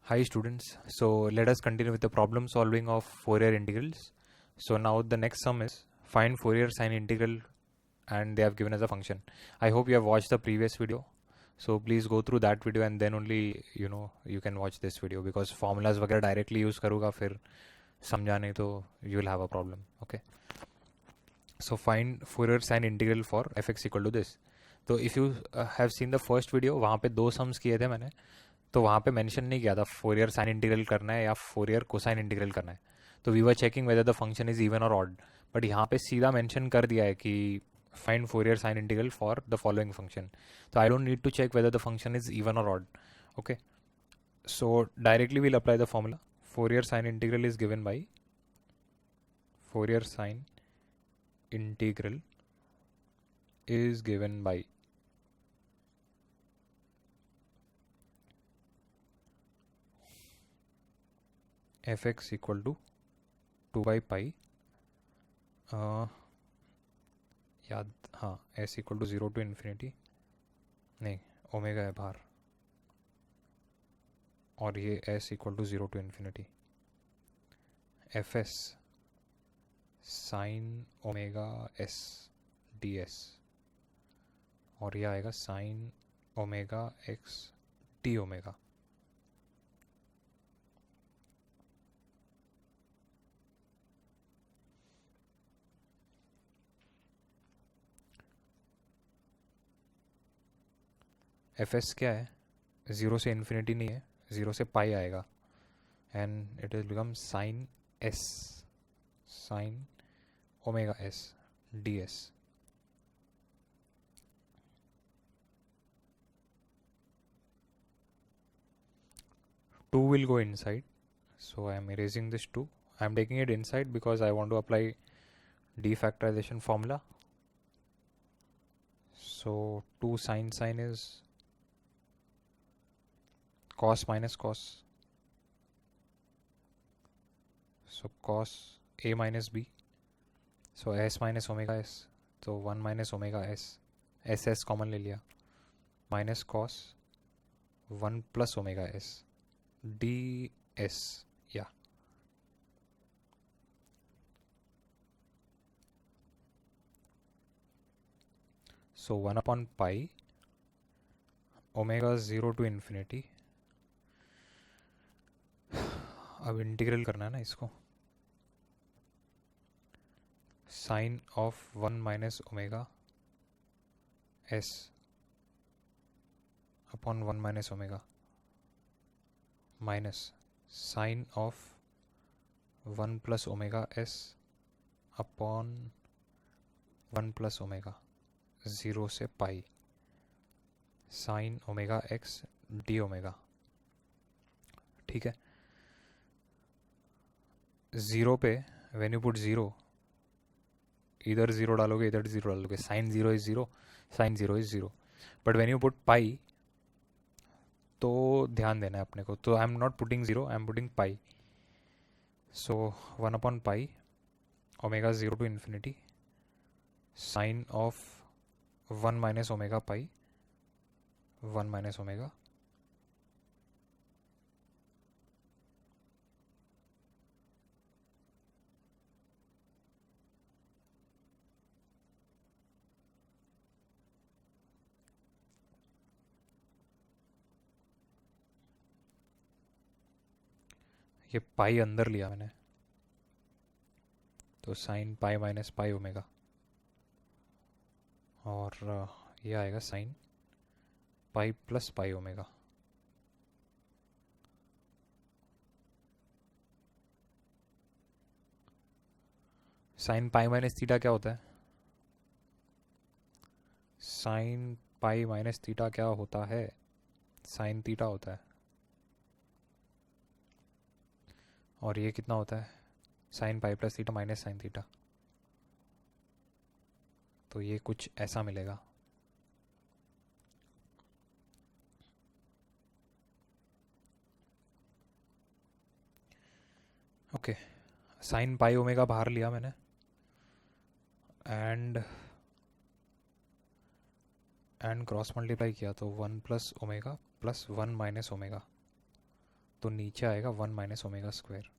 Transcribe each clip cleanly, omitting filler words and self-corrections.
Hi students, so let us continue with the problem solving of Fourier integrals. So now the next sum is find Fourier sine integral and they have given us a function. I hope you have watched the previous video. So please go through that video and then only you can watch this video because formulas वगैरह directly use करूँगा फिर समझा नहीं तो you will have a problem. Okay. So find Fourier sine integral for fx equal to this. तो if you have seen the first video वहाँ पे दो sums किए थे मैंने तो वहाँ पे मेंशन नहीं किया था फोरियर साइन इंटीग्रल करना है या फोरियर कोसाइन इंटीग्रल करना है. तो we were checking whether the function is even और ऑड. बट यहाँ पे सीधा मेंशन कर दिया है कि find Fourier sine integral for the following function. तो I don't need to check whether the function is even और odd. Okay, so directly we'll apply the formula. Fourier sine integral is given by Fourier sine integral is given by fx equal to 2 by pi याद हाँ s equal to 0 to infinity नहीं omega है बाहर और ये s equal to 0 to infinity fs sin omega s ds और ये आएगा sin omega x d omega. fs क्या है? 0 से इन्फिनिटी नहीं है, 0 से पाई आएगा and it will become sin s sin omega s ds. Two will go inside, so I am erasing this 2. I am taking it inside because I want to apply defactorization formula. So 2 sin is cos minus cos, so cos a minus b, so s minus omega s, so 1 minus omega s, ss common ले लिया, minus cos 1 plus omega s ds. yeah, so 1 upon pi omega 0 to infinity. अब integral करना है ना इसको. Sine of 1 minus omega s upon 1 minus omega minus sine of 1 plus omega s upon 1 plus omega 0 से pi sine omega x D omega. ठीक है, 0 पे when you put 0 इधर 0 डालोगे इधर 0 डालोगे, sine 0 is 0, sine 0 is 0. But when you put pi तो ध्यान देना है अपने को. तो I am not putting 0, I am putting pi. So 1 upon pi omega 0 to infinity sine of 1 minus omega pi 1 minus omega ये पाई अंदर लिया मैंने तो sine pi minus pi omega और ये आएगा sine pi plus pi omega. Sign pi minus theta क्या होता है? साइन पाई माइनस थीटा क्या होता है? साइन थीटा होता है. और ये कितना होता है? Sign pi plus theta minus sine theta. तो ये कुछ ऐसा मिलेगा. ओके, साइन पाई ओमेगा बाहर लिया मैंने एंड क्रॉस मल्टीप्लाई किया तो 1 plus omega plus 1 minus omega तो नीचे आएगा 1 माइनस ओमेगा स्क्वायर,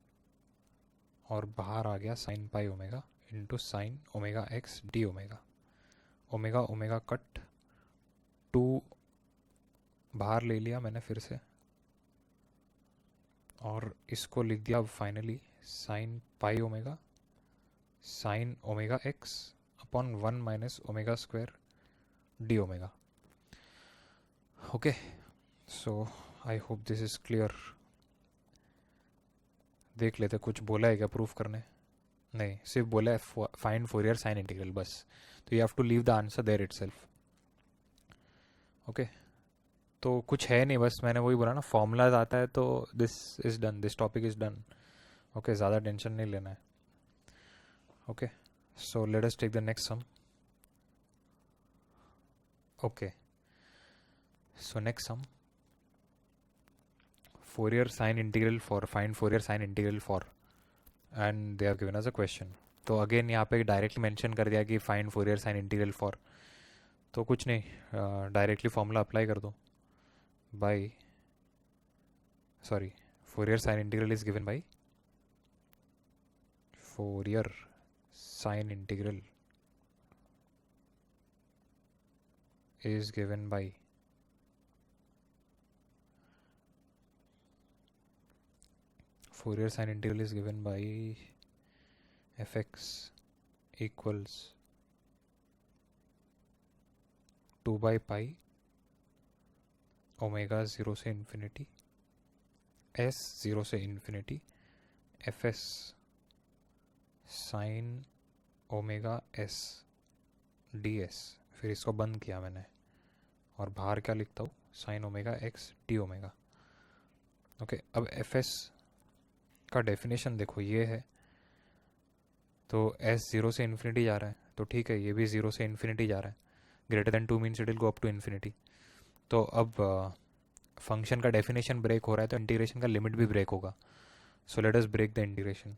और बाहर आ गया sine pi omega into sine omega x D omega. Omega omega cut, 2 बाहर ले लिया मैंने फिर से, और इसको लिख दिया अब finally sine pi omega sign omega x upon 1 minus omega square D omega. Okay, so I hope this is clear. देख लेते कुछ बोला है क्या प्रूफ करने? नहीं, सिर्फ बोला है फाइंड फोरियर साइन इंटीग्रल, बस। तो you have to leave the answer there itself. Okay, तो कुछ है नहीं, बस मैंने वही बोला ना, फॉर्मूलाज आता है तो this is done, this topic is done. Okay, ज़्यादा टेंशन नहीं लेना है। Okay, so let us take the next sum. Okay, so next sum, Fourier sine integral for, find Fourier sine integral for, and they have given us a question. तो again यहाँ पे directly mention कर दिया कि find Fourier sine integral for, तो कुछ नहीं, directly formula apply कर दो। By Fourier sine integral is given by, Fourier sine integral is given by Fourier sine integral is given by fx equals 2 by pi omega 0 से infinity s 0 से infinity fs sine omega s ds। फिर इसको बंद किया मैंने, और बाहर क्या लिखता हूँ, sign omega x D omega. Okay, अब एफ एस का डेफिनेशन देखो ये है, तो एस 0 से इन्फिनिटी जा रहा है, तो ठीक है, ये भी 0 से इन्फिनिटी जा रहा है, greater than 2 means it will go up to infinity. तो अब फंक्शन का डेफिनेशन ब्रेक हो रहा है, तो इंटीग्रेशन का लिमिट भी ब्रेक होगा। So let us break the integration.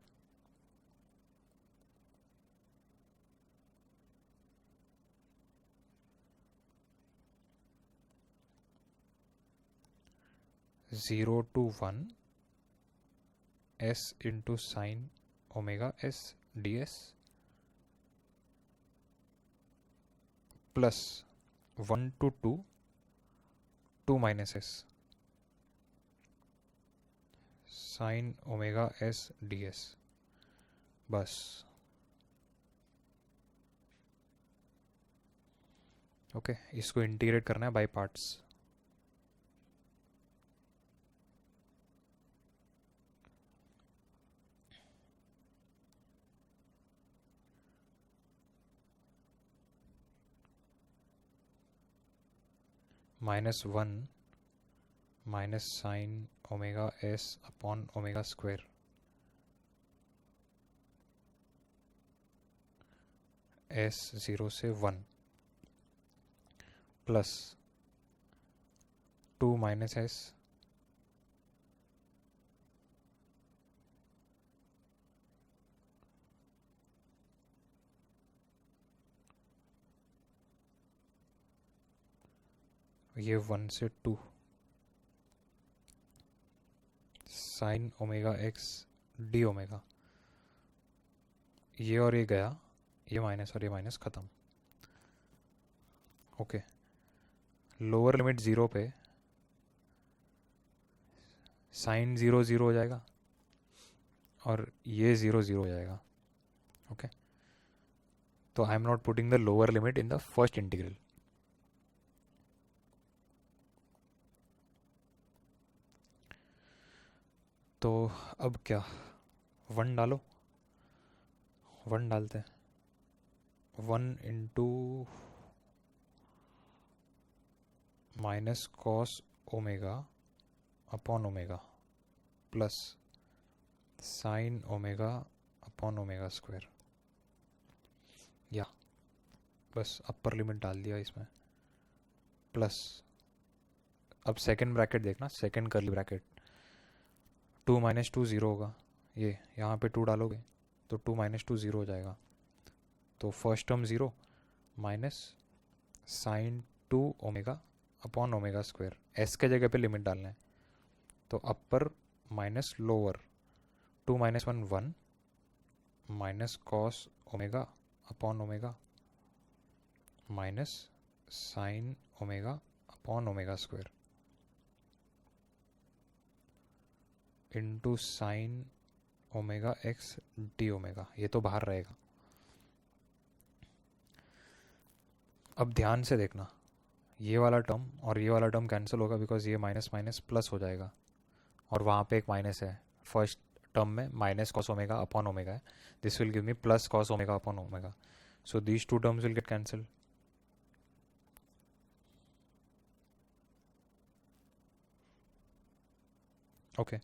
Zero to 1 s into sine omega s ds plus 1 to 2 2 minus s sine omega s ds, बस। ओके, इसको इंटीग्रेट करना है by parts. -1 minus sine omega s upon omega square s 0 से 1 plus 2 minus s ये 1 से 2 sign omega x D omega, ये और ये गया, ये माइनस और ये माइनस ख़त्म। ओके, लोअर लिमिट 0 पे साइन 0 0 हो जाएगा, और ये 0 0 हो जाएगा। ओके, तो I am not putting the lower limit in the first integral. तो अब क्या, 1 डालो, 1 डालते हैं। 1 into minus cos omega upon omega plus sine omega upon omega square, या बस अपर लिमिट डाल दिया इसमें, प्लस अब सेकंड ब्रैकेट देखना, सेकंड कर्ली ब्रैकेट, 2 माइनस 2 0 होगा, ये यहाँ पे 2 डालोगे तो 2 माइनस 2 0 हो जाएगा। तो first term 0 minus sine 2 omega upon omega square, S के जगह पे लिमिट डालना है, तो upper minus lower. 2 minus 1 1 minus cos omega upon omega minus sin omega upon omega square into sin omega x D omega. ये तो बाहर रहेगा. अब ध्यान से देखना, ये वाला टर्म और ये वाला टर्म कैंसिल होगा बिकॉज ये माइनस माइनस प्लस हो जाएगा और वहाँ पे एक माइनस है. फर्स्ट टर्म में minus cos omega upon omega है. This will give me plus cos omega upon omega. So these two terms will get cancel. Okay,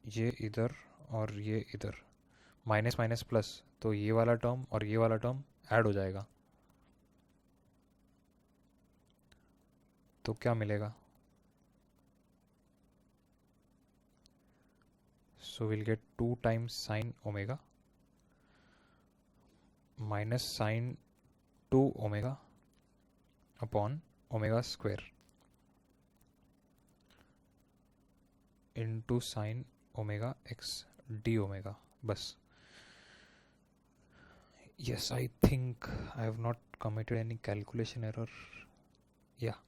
ये इधर और ये इधर माइनस माइनस प्लस, तो ये वाला टर्म और ये वाला टर्म ऐड हो जाएगा. तो क्या मिलेगा? So will get 2 times sine omega minus sine 2 omega upon omega square into sine omega x D omega. बस. Yes, I think I have not committed any calculation error. Yeah.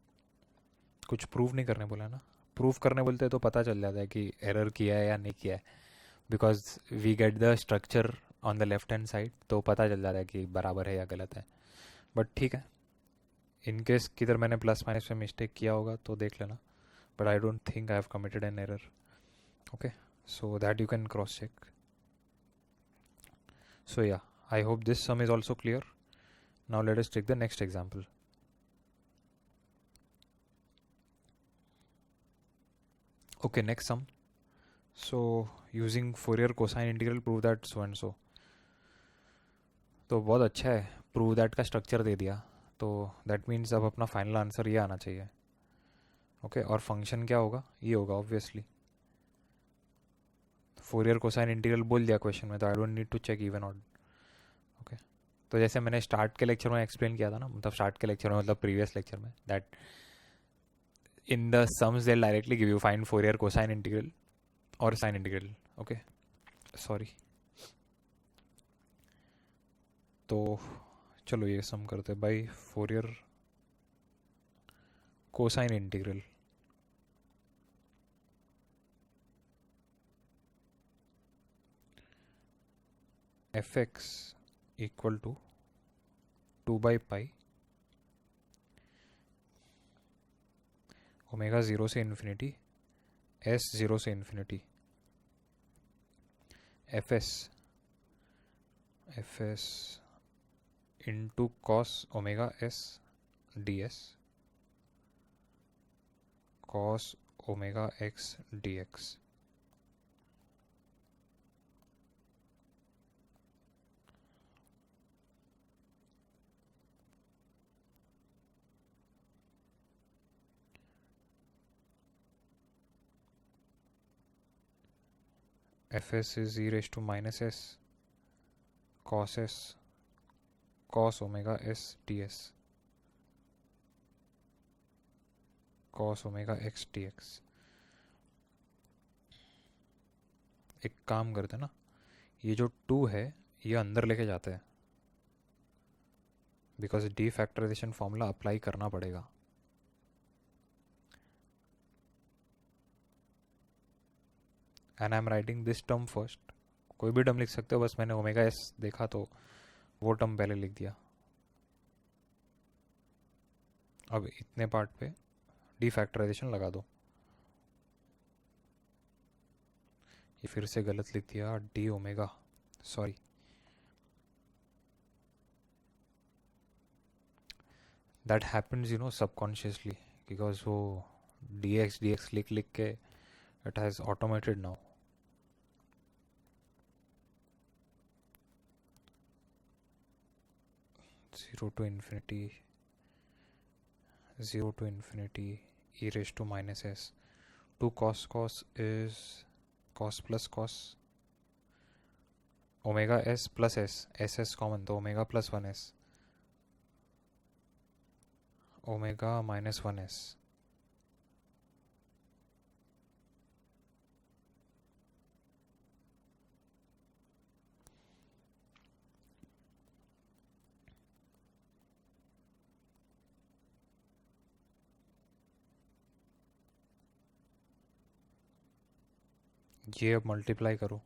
कुछ prove नहीं करने बोला ना. प्रूव करने बोलते तो पता चल जाता है कि एरर किया है या नहीं किया है, because we get the structure on the left hand side, तो पता चल जाता है कि बराबर है या गलत है. बट ठीक है, इन केस किधर मैंने प्लस माइनस में मिस्टेक किया होगा तो देख लेना. But I don't think I have committed an error. Okay, so that you can cross check. So yeah, I hope this sum is also clear. Now let us take the next example. Okay, next sum. So using Fourier cosine integral prove that so and so. तो बहुत अच्छा है, prove that का structure दे दिया, तो that means अब अपना final answer ये आना चाहिए. ओके, और फंक्शन क्या होगा? ये होगा ऑब्वियसली. फोरियर कोसाइन इंटीग्रल बोल दिया क्वेश्चन में, तो I don't need to check even odd. Okay, तो जैसे मैंने स्टार्ट के लेक्चर में एक्सप्लेन किया था ना, मतलब स्टार्ट के लेक्चर में मतलब प्रीवियस लेक्चर में, that in the sums they directly give you find Fourier cosine integral और साइन इंटीग्रल. Okay, sorry. तो चलो ये सम करते हैं by Fourier cosine integral. fx equal to 2 by pi omega 0 से इन्फिनिटी s 0 से infinity fs into cos omega s ds cos omega x dx. fs is e raised to minus s cos omega s ds cos omega x dx. एक काम करते ना, ये जो 2 है ये अंदर लेके जाते हैं, because the factorization formula apply करना पड़ेगा. And I am writing this term first. कोई भी टर्म लिख सकते हो, बस मैंने ओमेगा एस देखा तो वो टर्म पहले लिख दिया. अब इतने पार्ट पे डी फैक्टराइजेशन लगा दो. ये फिर से गलत लिख दिया, D omega, sorry. That happens you know subconsciously, because वो डी एक्स लिख लिख के it has automated now. Zero to infinity e raised to minus s. 2 cos is cos plus cos omega s plus s common, तो omega plus 1s omega minus 1s ये अब multiply करो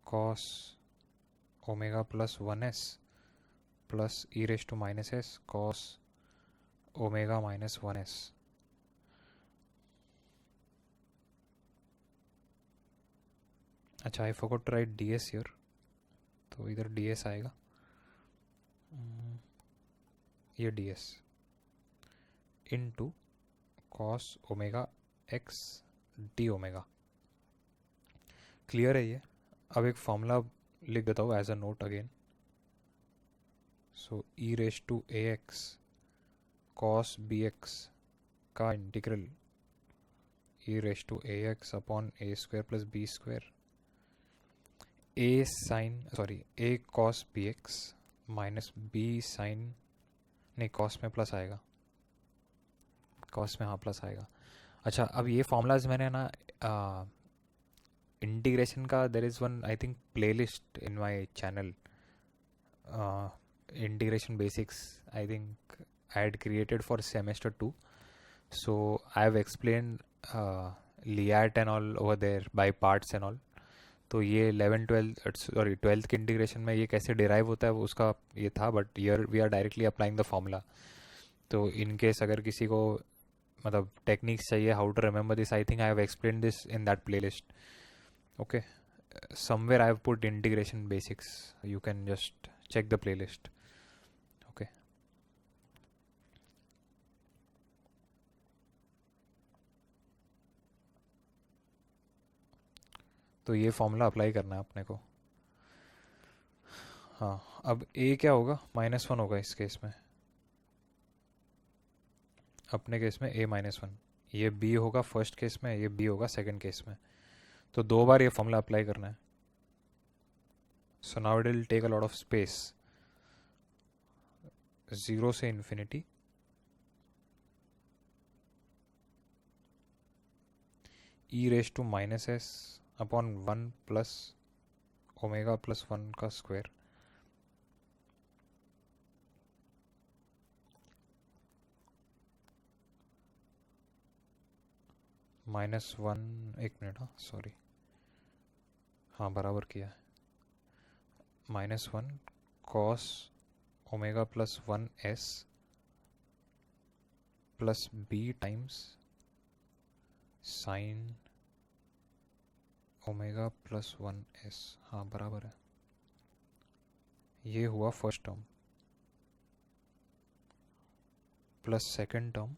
cos omega plus 1s plus E raise to minus S cos omega minus 1s. अच्छा, I forgot to write ds here, तो इधर ds आएगा, ये ds into cos omega x D omega. Clear है ये? अब एक फॉर्मूला लिख देता हूँ as a note again. So E raise to A X cos B X का integral E raise to A X upon A square plus B square A cos B X minus B sine, नहीं cos में plus आएगा, cos में हाँ plus आएगा. अच्छा, अब ये फॉर्मूलाज मैंने ना इंटीग्रेशन का there is one I think playlist in my channel, integration basics, I think I had created for semester 2. So I have explained LIAT and all over there by parts and all. तो ये 12th के integration में ये कैसे derive होता है वो उसका ये था, but here we are directly applying the formula. तो इन केस अगर किसी को मतलब टेक्निक्स चाहिए how to remember this, I think I have explain this in that playlist. Okay, somewhere I have put integration basics, you can just check the playlist. Okay, तो ये formula apply करना है अपने को. हाँ, अब a क्या होगा, -1 होगा इस केस में, अपने केस में a -1, ये b होगा फर्स्ट केस में, ये b होगा सेकंड केस में. तो 2 बार ये फॉर्मूला अप्लाई करना है. So now it will take a lot of space. 0 से infinity e raise to minus S upon 1 plus omega plus 1 का स्क्वायर -1, एक मिनट, हाँ सॉरी, हाँ बराबर किया है, -1 cos omega plus 1s plus b times sine omega plus 1s. हाँ बराबर है, ये हुआ first term plus second term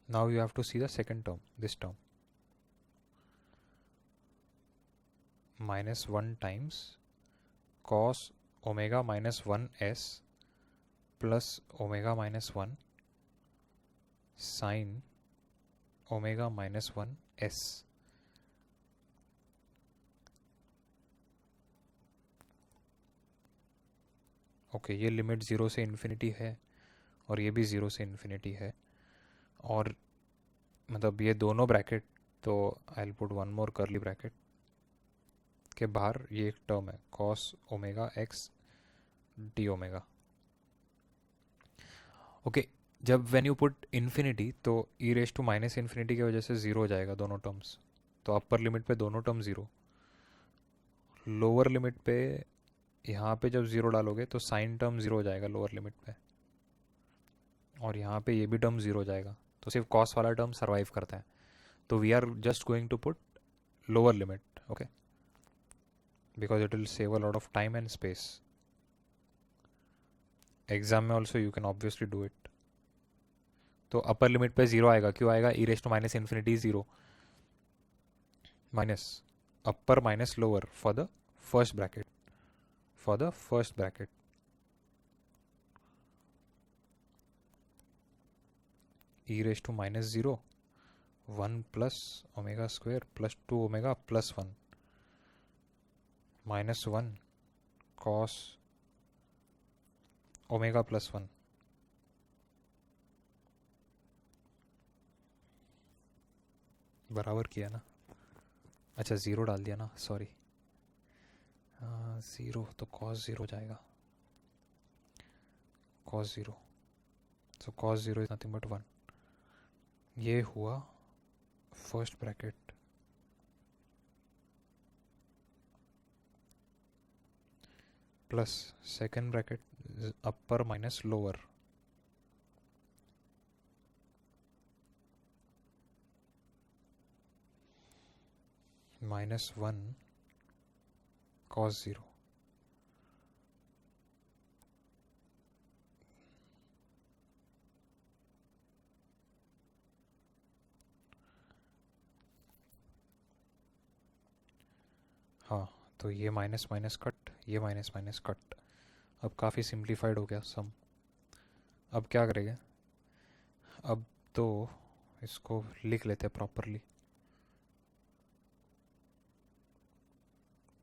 now you have to see the second term, this term, -1 times cos omega minus 1s plus omega minus 1 sin omega minus 1s. Okay, ये limit 0 से infinity है और ये भी 0 से इन्फिनिटी है, और मतलब ये दोनों ब्रैकेट, तो I will put one more curly bracket के बाहर ये एक टर्म है cos omega x D omega. Okay, जब व्हेन यू पुट इन्फिनिटी तो ई रेस टू माइनस इन्फिनिटी की वजह से 0 हो जाएगा दोनों टर्म्स. तो अपर लिमिट पे दोनों टर्म 0, लोअर लिमिट पे यहाँ पे जब 0 डालोगे तो साइन टर्म 0 हो जाएगा लोअर लिमिट पे, और यहाँ पे ये भी टर्म 0 हो जाएगा, तो सिर्फ कॉस वाला टर्म सर्वाइव करता है. तो we are just going to put lower limit, okay, because it will save a lot of time and space. Exam में also you can obviously do it. तो अपर लिमिट पे 0 आएगा, क्यों आएगा, E raise to minus infinity 0 minus upper minus lower for the first bracket, E raise to minus 0 1 plus omega square plus 2 omega plus 1 -1 cos omega plus 1. बराबर किया ना, अच्छा 0 डाल दिया ना, सॉरी, 0 तो cos 0 जाएगा, cos 0 So cos 0 is nothing but 1. ये हुआ first bracket plus second bracket अपर माइनस लोअर -1 cos 0. हाँ, तो ये माइनस माइनस कट, ये माइनस माइनस कट. अब काफ़ी सिंप्लीफाइड हो गया सम. अब क्या करेंगे? अब तो इसको लिख लेते हैं properly.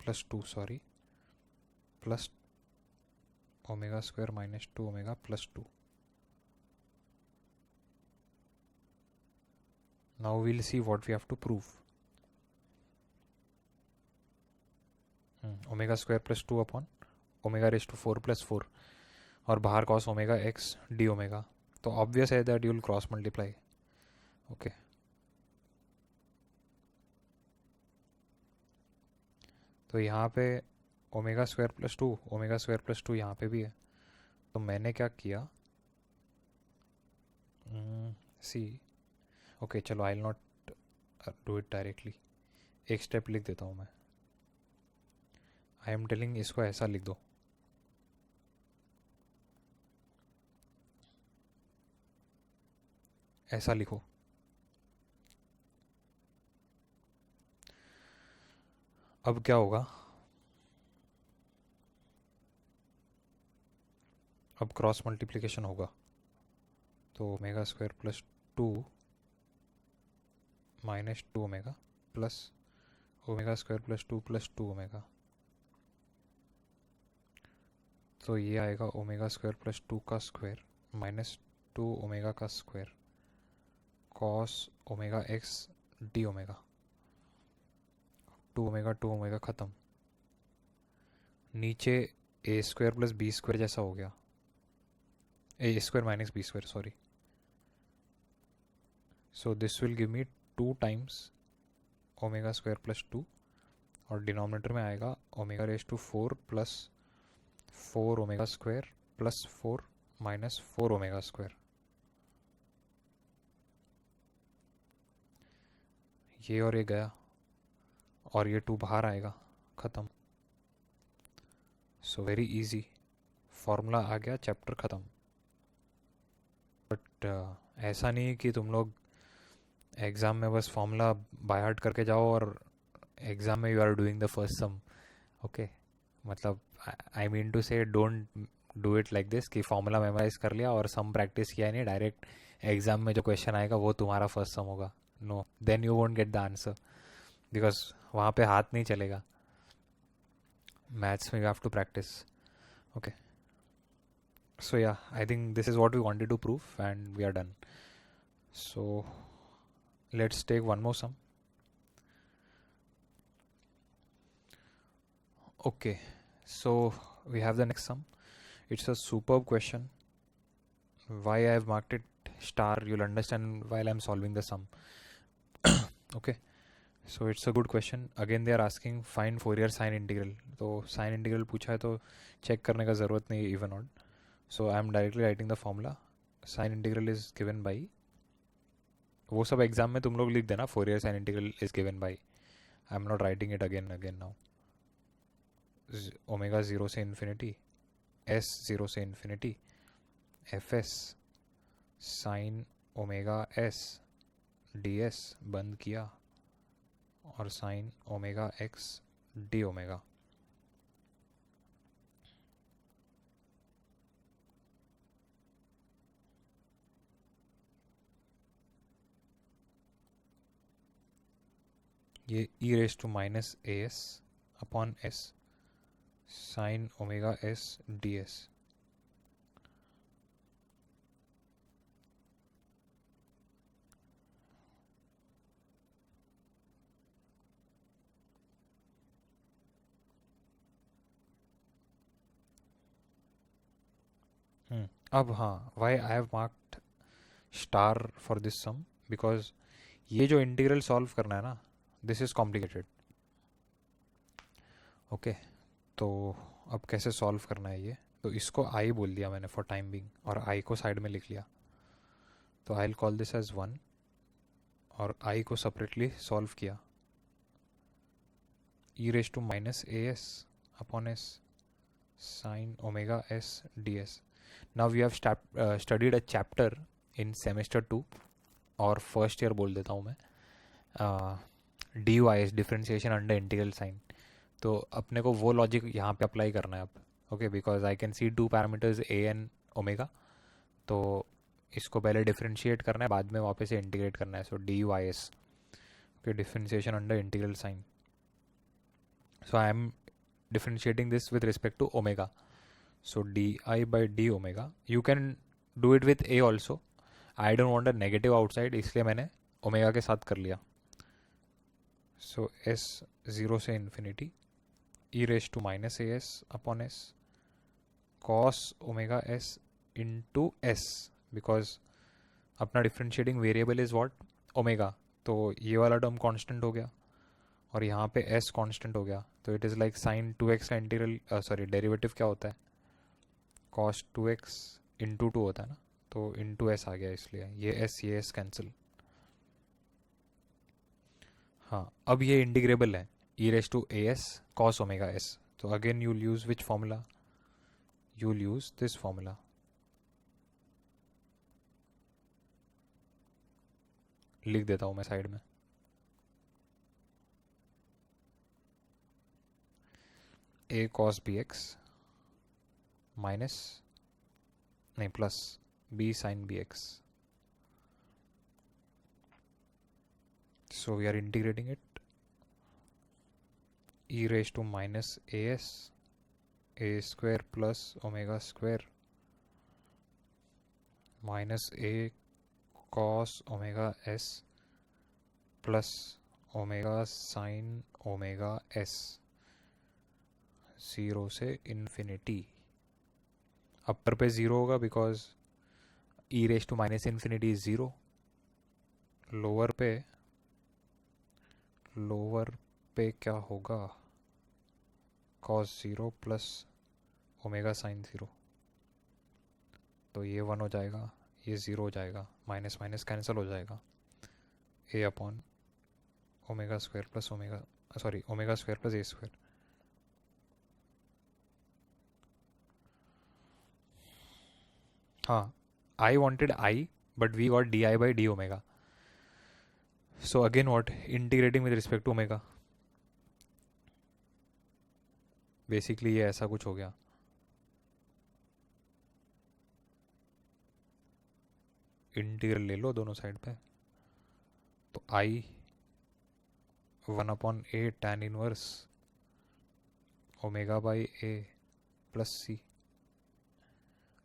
+2 sorry, plus omega square -2 omega +2. Now we'll see what we have to prove. Omega square +2 upon omega raise to 4 +4 और बाहर cos omega x D omega. तो ऑब्वियस है that you will cross multiply. Okay, तो यहाँ पे omega square +2 omega square +2 यहाँ पे भी है. तो मैंने क्या किया, सी ओके चलो I will not do it directly. एक स्टेप लिख देता हूँ मैं. आई एम टेलिंग इसको ऐसा लिख दो. ऐसा लिखो. अब क्या होगा? अब क्रॉस मल्टीप्लिकेशन होगा. तो omega square +2 -2 omega plus omega square +2 +2 omega. तो ये आएगा ओमेगा स्क्वायर +2 का स्क्वायर -2 ओमेगा का square cos omega x D omega. 2 omega ख़त्म. नीचे A square plus B square जैसा हो गया. A square minus B square sorry. So this will give me 2 times omega square +2 और डिनोमिनेटर में आएगा omega raise to 4 plus 4 omega square plus 4 minus 4 omega square. ये और ये गया और ये 2 बाहर आएगा. ख़त्म. So very easy. फॉर्मूला आ गया, चैप्टर ख़त्म. बट ऐसा नहीं कि तुम लोग एग्ज़ाम में बस फॉर्मूला बाय हार्ट करके जाओ और एग्ज़ाम में you are doing the first sum. Okay, मतलब I mean to say don't do it like this कि फॉर्मूला मेमोराइज कर लिया और सम प्रैक्टिस किया नहीं, डायरेक्ट एग्ज़ाम में जो क्वेश्चन आएगा वो तुम्हारा फर्स्ट सम होगा. No, then you won't get the answer because वहाँ पे हाथ नहीं चलेगा. मैथ्स में you have to practise. Okay, so yeah, I think this is what we wanted to prove and we are done. So let's take one more sum. Okay, so we have the next sum. It's a superb question. Why I have marked it star, you'll understand while I'm solving the sum. Okay, so it's a good question. Again they are asking find Fourier sine integral. तो sine integral पूछा है तो check करने का ज़रूरत नहीं है even odd. So I am directly writing the formula. Sine integral is given by, वो सब एग्जाम में तुम लोग लिख देना. Fourier sine integral is given by, I am not writing it again now. Omega 0 से इन्फिनिटी s 0 से infinity fs sine omega s ds बंद किया और sine omega x D omega. ये e raise to minus as upon s sine omega s ds. अब हाँ, why I have marked star for this sum, because ये जो integral solve करना है ना, दिस इज कॉम्प्लिकेटेड. ओके, तो अब कैसे सॉल्व करना है ये, तो इसको आई बोल दिया मैंने फॉर टाइम बिंग, और आई को साइड में लिख लिया. तो I will call this as 1 और आई को सेपरेटली सॉल्व किया. e raised to minus as upon s sin omega s ds. Now we have studied a chapter in semester 2 और फर्स्ट ईयर बोल देता हूँ मैं, D Y S differentiation under integral sign. तो अपने को वो लॉजिक यहाँ पे अप्लाई करना है अब. Okay, because I can see two parameters A and omega, तो इसको पहले डिफ्रेंशिएट करना है, बाद में वापस से इंटीग्रेट करना है. So D Y S, okay, differentiation under integral sign. So I am differentiating this with respect to omega. So di by d omega. You can do it with a also. I don't want a negative outside, इसलिए मैंने omega के साथ कर लिया. So s 0 से infinity e raised to minus as upon s cos omega s into s, because अपना differentiating variable is what? omega. तो ये वाला टर्म constant हो गया और यहाँ पे s कांस्टेंट हो गया. तो it is like sign 2x का इंटीग्रल, सॉरी डेरिवेटिव क्या होता है, cos 2x इंटू 2 होता है ना, तो इंटू s आ गया, इसलिए ये s कैंसिल. हाँ, अब ये इंटीग्रेबल है, e raise to as cos omega s. तो again you will use which formula, you will use this formula. लिख देता हूँ मैं साइड में. a cos bx माइनस नहीं plus b sin bx. So we are integrating it. E raised to minus as a square plus omega square minus a cos omega s plus omega sin omega s 0 से infinity. अपर पे 0 होगा because e raise to minus infinity is 0. Lower पे क्या होगा, cos 0 plus omega sine 0. तो ये 1 हो जाएगा, ये 0 हो जाएगा, माइनस माइनस कैंसिल हो जाएगा. a upon omega square plus omega square plus A square. हाँ, I wanted I, but we got di by d omega. So again what? Integrating with respect to omega. Basically ये ऐसा कुछ हो गया. Integral ले लो दोनों साइड पे. तो I 1 upon a tan inverse omega by a plus C.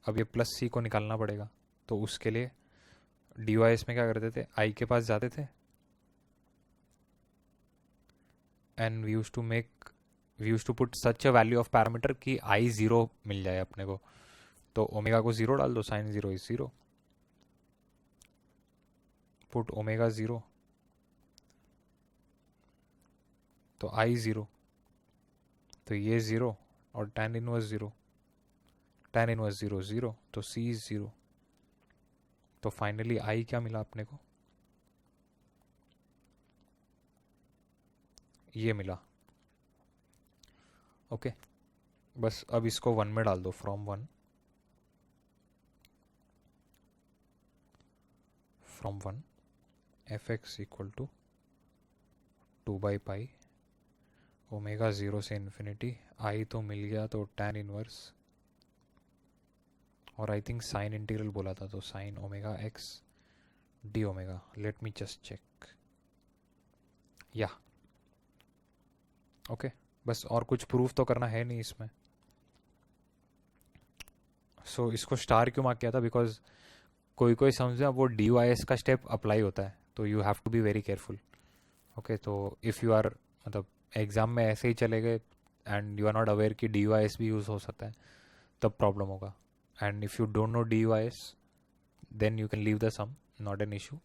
अब ये प्लस सी को निकालना पड़ेगा, तो उसके लिए डी वाई एस में क्या करते थे, आई के पास जाते थे and we use to put such a value of parameter कि आई 0 मिल जाए अपने को. तो ओमेगा को 0 डाल दो, साइन 0 इज 0, पुट ओमेगा 0, तो आई 0, तो ये 0 और tan इनवर्स 0, tan इनवर्स 0 0, तो c इज 0. तो फाइनली आई क्या मिला अपने को, ये मिला. ओके, बस अब इसको 1 में डाल दो. From 1 fx equal to 2 by pi omega 0 से इन्फिनिटी. आई तो मिल गया, तो tan इनवर्स, और आई थिंक साइन इंटीग्रल बोला था, तो sine omega x D omega. Let me just check. या ओके, बस और कुछ प्रूफ तो करना है नहीं इसमें. सो इसको स्टार क्यों मार्क किया था, बिकॉज कोई समझे वो डी वाई एस का स्टेप अप्लाई होता है, तो you have to be very careful. Okay, तो इफ़ यू आर मतलब एग्ज़ाम में ऐसे ही चले गए and you are not aware कि डी वाई एस भी यूज़ हो सकता है, तब प्रॉब्लम होगा. And if you don't know D Y S, then you can leave the sum, not an issue.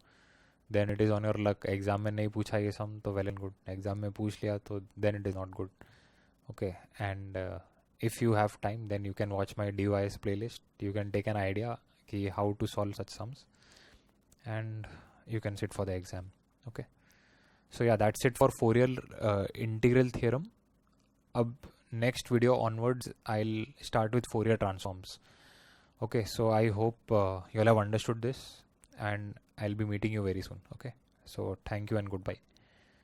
Then it is on your luck. Exam में नहीं पूछा ये sum तो well and good. एग्जाम में पूछ लिया तो then it is not good. Okay, and if you have time, then you can watch my DYS playlist. You can take an idea कि how to solve such sums, and you can sit for the exam. Okay, so yeah, that's it for Fourier integral theorem. Ab next video onwards, I'll start with Fourier transforms. Okay, so I hope you all have understood this, and I'll be meeting you very soon. Okay, so thank you and goodbye.